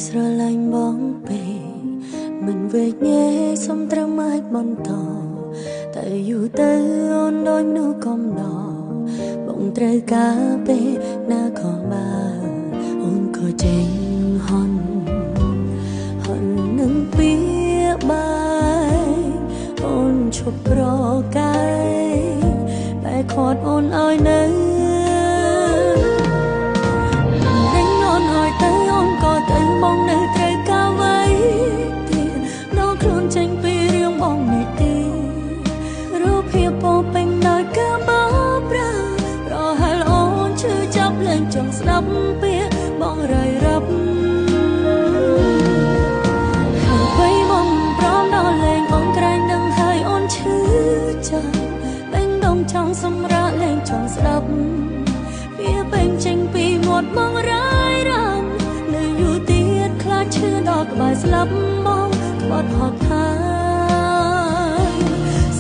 ស្រឡាញ់បងពេកមិនវេកញែកសុំត្រឹមអាចបន្តតែយូរទៅអូនដូចមនុស្សកំណត់បងត្រូវការពេលណាខំបានអូនក៏ចេញហន់នឹងពីបាយអូនឈប់ប្រកាយបែកខាត់អូនឲ្យនៅបងនៅត្រូវការໄว้ទៀតនោះខ្លួនចេញពីរឿងបងនេះទីរូបភាពពោពេញដោយការបោកប្រាស់ប្រហែលអូនឈឺចាប់លែងចង់ស្ដាប់ពាក្យបងរៃរ៉ាប់ហើយបងព្រមដល់លែងអូនក្រែងដឹងហើយអូនឈឺចាប់បេះដូងចង់សម្រាកលែងចង់ស្ដាប់វាពេញចេញពីមាត់បងរ៉ៃរ៉ាប់ឈឺដល់ក្បែរស្លាប់មកក្បត់ហត់ថា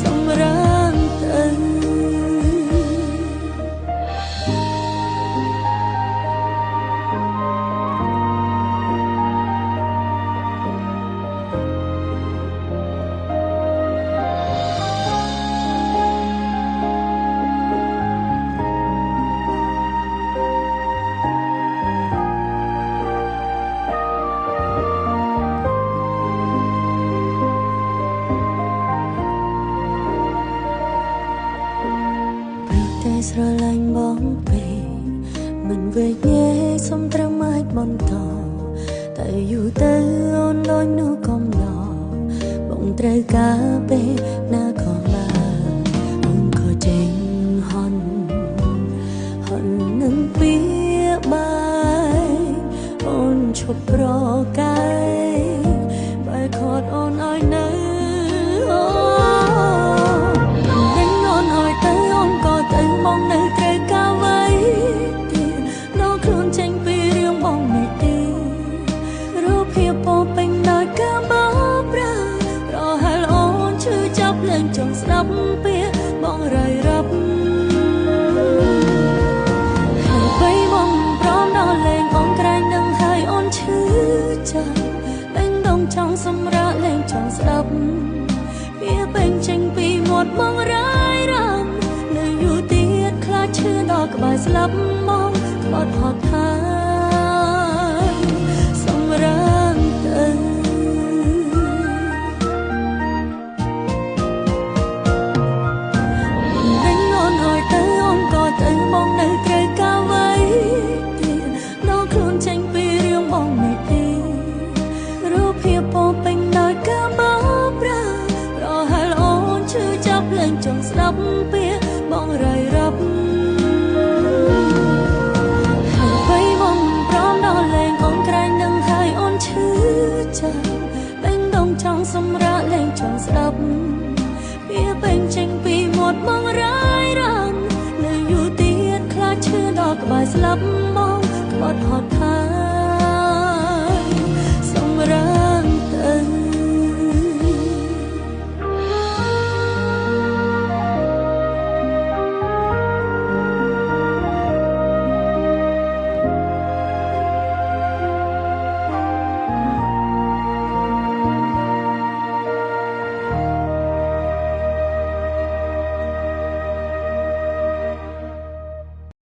សម្រាប់ទៅស្រឡាញ់បងពេកមិនវេកញែកសុំត្រឹមអាចបន្តតែយូរទៅអូនដូចមនុស្សកំណត់បងត្រូវការពេលណាខំបានអូនក៏ចេញហន់នឹងពីបាយអូនឈប់ប្រកាយបែកខាត់អូនឲ្យនៅបងនៅត្រូវការໄว้ទៀតនោះខ្លួនចេញពីរឿងបងនេះទីរូបភាពពោពេញដោយការបោកប្រាស់ប្រហែលអូនឈឺចាប់លែងចង់ស្ដាប់ពាក្យបងរៃរ៉ាប់ហើយបងព្រមដល់លែងអូនក្រែងដឹងហើយអូនឈឺចាប់បេះដូងចង់សម្រាកលែងចង់ស្ដាប់វាពេញចេញពីមាត់បងរ៉ៃរ៉ាប់ឈឺដល់ក្បែរស្លាប់មកក្បត់ហត់ថាសម្រាប់ទៅវិញអូនឲ្យទៅអូនក៏ទៅបងនៅត្រូវការໄว้ទៀតនោះខ្លួនចេញពីរឿងបងនេះទីរូបភាពពោពេញដោយការបោកប្រាស់ប្រហែលអូនឈឺចាប់លែងចង់ស្ដាប់ពាក្យបងរៃរ៉ាប់បេះដូងចង់សម្រាកលែងចង់ស្ដាប់វាពេញចេញពីមាត់បងរ៉ៃរ៉ាប់នៅយូរទៀតខ្លាចឈឺដល់ក្បែរស្លាប់